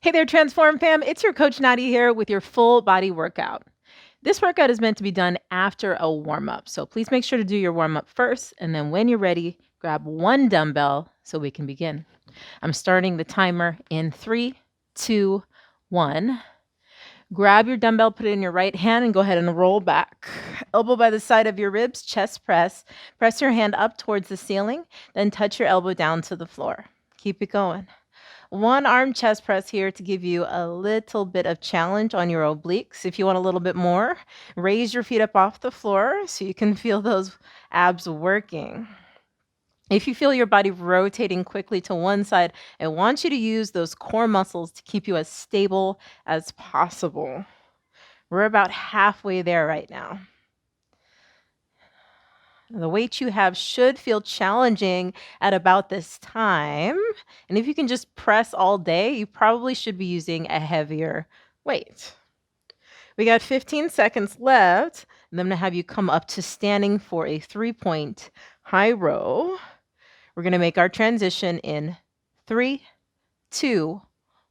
Hey there, Transform fam. It's your coach Nadia here with your full body workout. This workout is meant to be done after a warm up. So please make sure to do your warm up first. And then when you're ready, grab one dumbbell so we can begin. I'm starting the timer in 3, 2, 1. Grab your dumbbell, put it in your right hand, and go ahead and roll back. Elbow by the side of your ribs, chest press. Press your hand up towards the ceiling, then touch your elbow down to the floor. Keep it going. One arm chest press here to give you a little bit of challenge on your obliques. If you want a little bit more, raise your feet up off the floor so you can feel those abs working. If you feel your body rotating quickly to one side, I want you to use those core muscles to keep you as stable as possible. We're about halfway there right now. The weight you have should feel challenging at about this time. And if you can just press all day, you probably should be using a heavier weight. We got 15 seconds left. And I'm going to have you come up to standing for a 3-point high row. We're going to make our transition in 3, 2,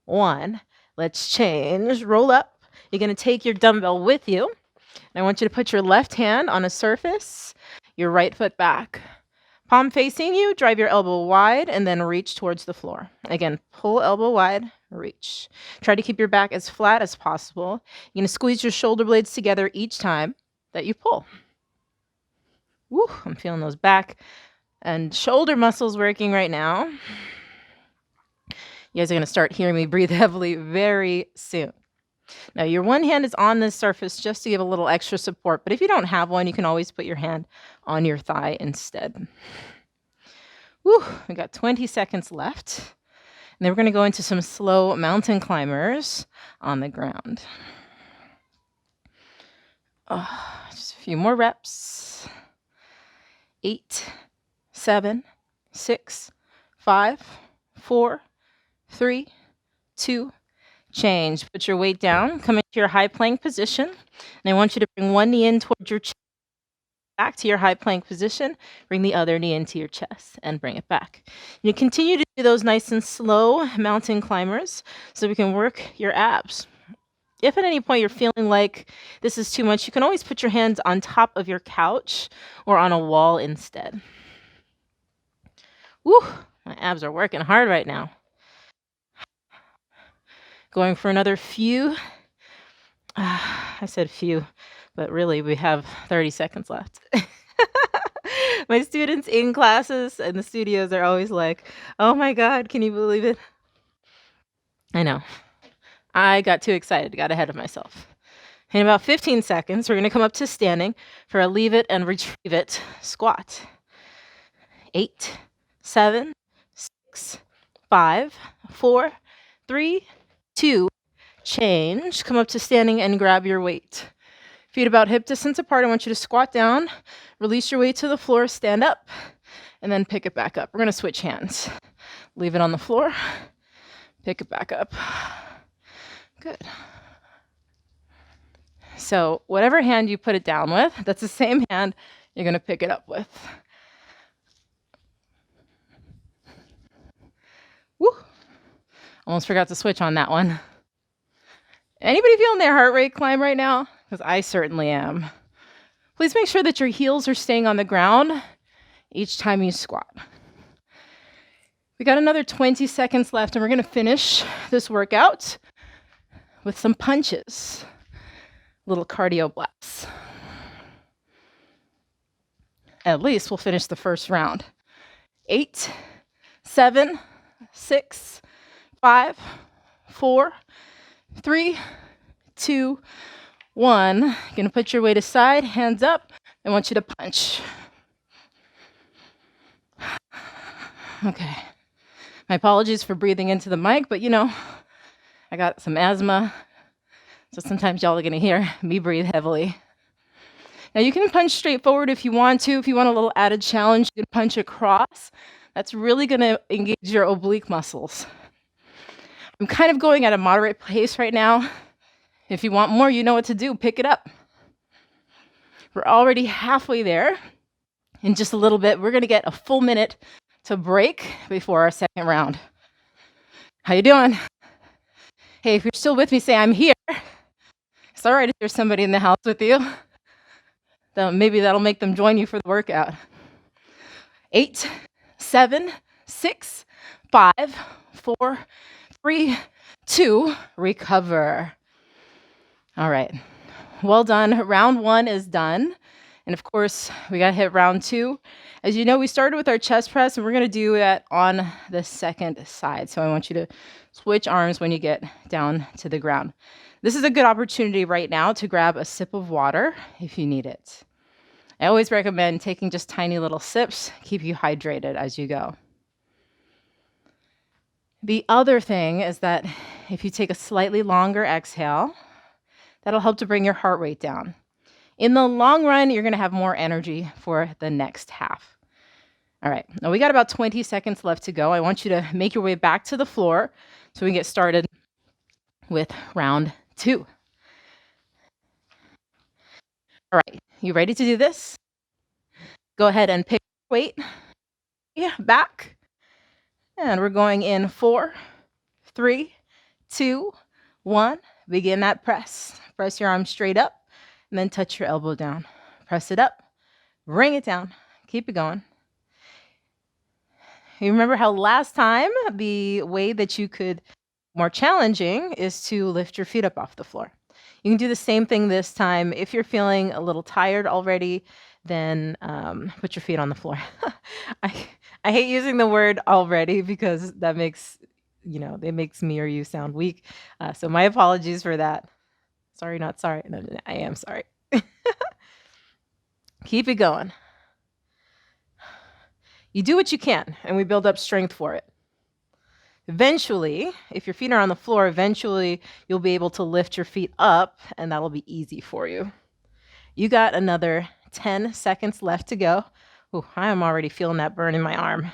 1. Let's change. Roll up. You're going to take your dumbbell with you. And I want you to put your left hand on a surface, your right foot back. Palm facing you, drive your elbow wide, and then reach towards the floor. Again, pull elbow wide, reach. Try to keep your back as flat as possible. You're going to squeeze your shoulder blades together each time that you pull. Woo, I'm feeling those back and shoulder muscles working right now. You guys are going to start hearing me breathe heavily very soon. Now, your one hand is on this surface just to give a little extra support, but if you don't have one, you can always put your hand on your thigh instead. Woo, we got 20 seconds left. And then we're going to go into some slow mountain climbers on the ground. Just a few more reps. 8, 7, 6, 5, 4, 3, 2, change. Put your weight down. Come into your high plank position. And I want you to bring one knee in towards your chest, back to your high plank position. Bring the other knee into your chest and bring it back. You continue to do those nice and slow mountain climbers so we can work your abs. If at any point you're feeling like this is too much, you can always put your hands on top of your couch or on a wall instead. Woo, my abs are working hard right now. Going for another few. I said few, but really we have 30 seconds left. My students in classes and the studios are always like, oh my God, can you believe it? I know. I got too excited, got ahead of myself. In about 15 seconds, we're going to come up to standing for a leave it and retrieve it squat. 8, 7, 6, 5, 4, 3, 2, change. Come up to standing and grab your weight. Feet about hip distance apart. I want you to squat down, release your weight to the floor, stand up, and then pick it back up. We're going to switch hands. Leave it on the floor, pick it back up. Good. So whatever hand you put it down with, that's the same hand you're going to pick it up with. Woo! Almost forgot to switch on that one. Anybody feeling their heart rate climb right now? Because I certainly am. Please make sure that your heels are staying on the ground each time you squat. We got another 20 seconds left, and we're going to finish this workout with some punches. Little cardio blasts. At least we'll finish the first round. 8, 7, 6, 5, 4, 3, 2, 1. You're going to put your weight aside, hands up. I want you to punch. Okay. My apologies for breathing into the mic, but I got some asthma, so sometimes y'all are going to hear me breathe heavily. Now, you can punch straight forward if you want to. If you want a little added challenge, you can punch across. That's really going to engage your oblique muscles. I'm kind of going at a moderate pace right now. If you want more, you know what to do. Pick it up. We're already halfway there. In just a little bit, we're going to get a full minute to break before our second round. How you doing? Hey, if you're still with me, say I'm here. It's all right if there's somebody in the house with you. Maybe that'll make them join you for the workout. 8, 7, 6, 5, 4, 3, 2, recover. All right. Well done. Round 1 is done. And of course, we got to hit round 2. As you know, we started with our chest press, and we're going to do that on the second side. So I want you to switch arms when you get down to the ground. This is a good opportunity right now to grab a sip of water if you need it. I always recommend taking just tiny little sips, keep you hydrated as you go. The other thing is that if you take a slightly longer exhale, that'll help to bring your heart rate down. In the long run, you're going to have more energy for the next half. All right, now we got about 20 seconds left to go. I want you to make your way back to the floor so we can get started with round 2. All right, you ready to do this? Go ahead and pick your weight. Yeah, back. And we're going in 4, 3, 2, 1. Begin that press. Press your arm straight up and then touch your elbow down. Press it up, bring it down, keep it going. You remember how last time the way that you could more challenging is to lift your feet up off the floor. You can do the same thing this time. If you're feeling a little tired already, then put your feet on the floor. I hate using the word already because that makes, it makes me or you sound weak. So my apologies for that. Sorry, not sorry. No, I am sorry. Keep it going. You do what you can, and we build up strength for it. Eventually, if your feet are on the floor, eventually you'll be able to lift your feet up, and that'll be easy for you. You got another 10 seconds left to go. Oh, I am already feeling that burn in my arm.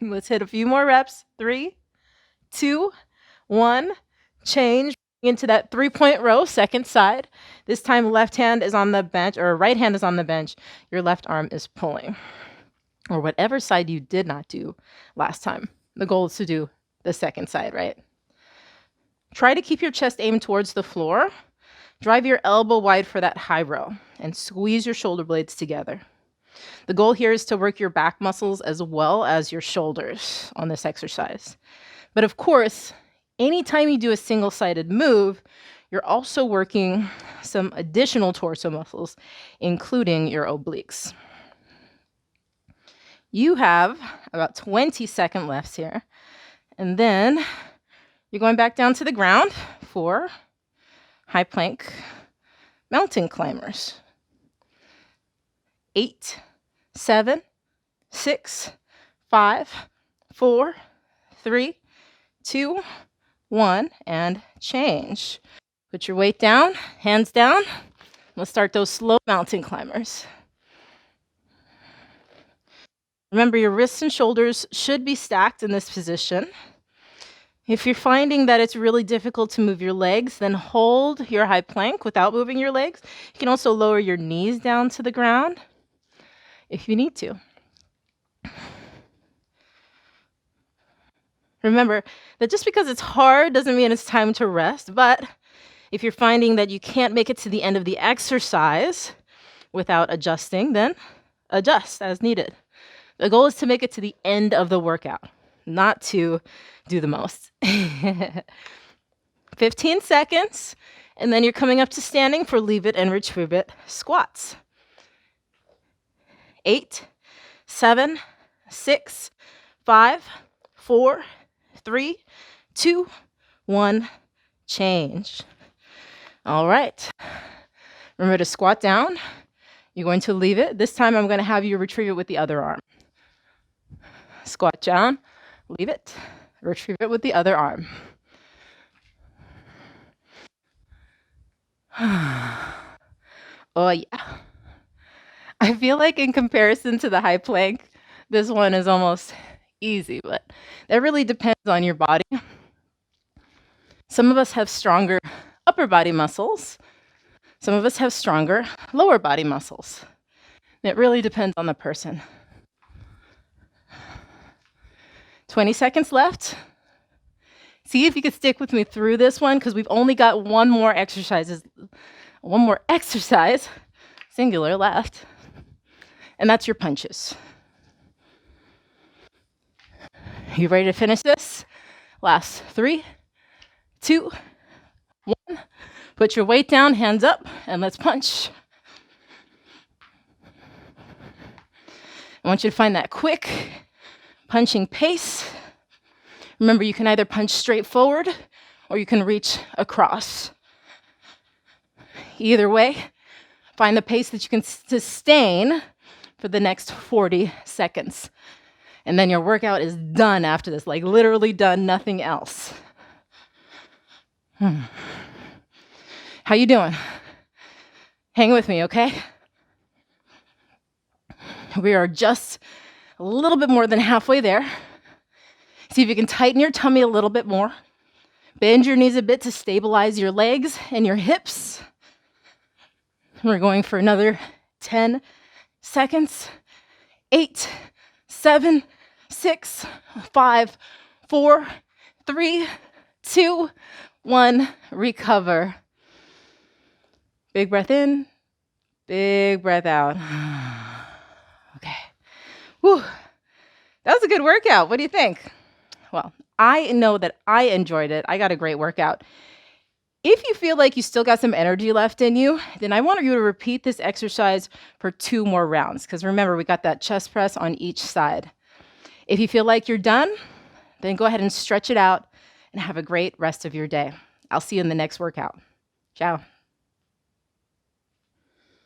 Let's hit a few more reps. 3, 2, 1. Change into that 3-point row, second side. This time left hand is on the bench, or right hand is on the bench. Your left arm is pulling, or whatever side you did not do last time. The goal is to do the second side, right? Try to keep your chest aimed towards the floor. Drive your elbow wide for that high row and squeeze your shoulder blades together. The goal here is to work your back muscles as well as your shoulders on this exercise. But of course, anytime you do a single-sided move, you're also working some additional torso muscles, including your obliques. You have about 20 seconds left here. And then you're going back down to the ground for high plank mountain climbers. 8, 7, 6, 5, 4, 3, 2, 1, and change. Put your weight down, hands down. Let's start those slow mountain climbers. Remember, your wrists and shoulders should be stacked in this position. If you're finding that it's really difficult to move your legs, then hold your high plank without moving your legs. You can also lower your knees down to the ground if you need to. Remember that just because it's hard doesn't mean it's time to rest, but if you're finding that you can't make it to the end of the exercise without adjusting, then adjust as needed. The goal is to make it to the end of the workout, not to do the most. 15 seconds, and then you're coming up to standing for leave it and retrieve it squats. 8, 7, 6, 5, 4, 3, 2, 1, change. All right. Remember to squat down. You're going to leave it. This time I'm going to have you retrieve it with the other arm. Squat down, leave it, retrieve it with the other arm. Oh, yeah. I feel like in comparison to the high plank, this one is almost easy, but that really depends on your body. Some of us have stronger upper body muscles. Some of us have stronger lower body muscles. It really depends on the person. 20 seconds left. See if you can stick with me through this one, because we've only got one more exercise, singular, left. And that's your punches. You ready to finish this? Last 3, 2, 1. Put your weight down, hands up, and let's punch. I want you to find that quick punching pace. Remember, you can either punch straight forward or you can reach across. Either way, find the pace that you can sustain for the next 40 seconds. And then your workout is done after this, like literally done, nothing else. How you doing? Hang with me, okay? We are just a little bit more than halfway there. See if you can tighten your tummy a little bit more. Bend your knees a bit to stabilize your legs and your hips. We're going for another 10 seconds. 8, 7, 6, 5, 4, 3, 2, 1. Recover. Big breath in, big breath out. Okay. Whew. That was a good workout. What do you think? Well, I know that I enjoyed it. I got a great workout. If you feel like you still got some energy left in you, then I want you to repeat this exercise for 2 more rounds. Because remember, we got that chest press on each side. If you feel like you're done, then go ahead and stretch it out and have a great rest of your day. I'll see you in the next workout. Ciao.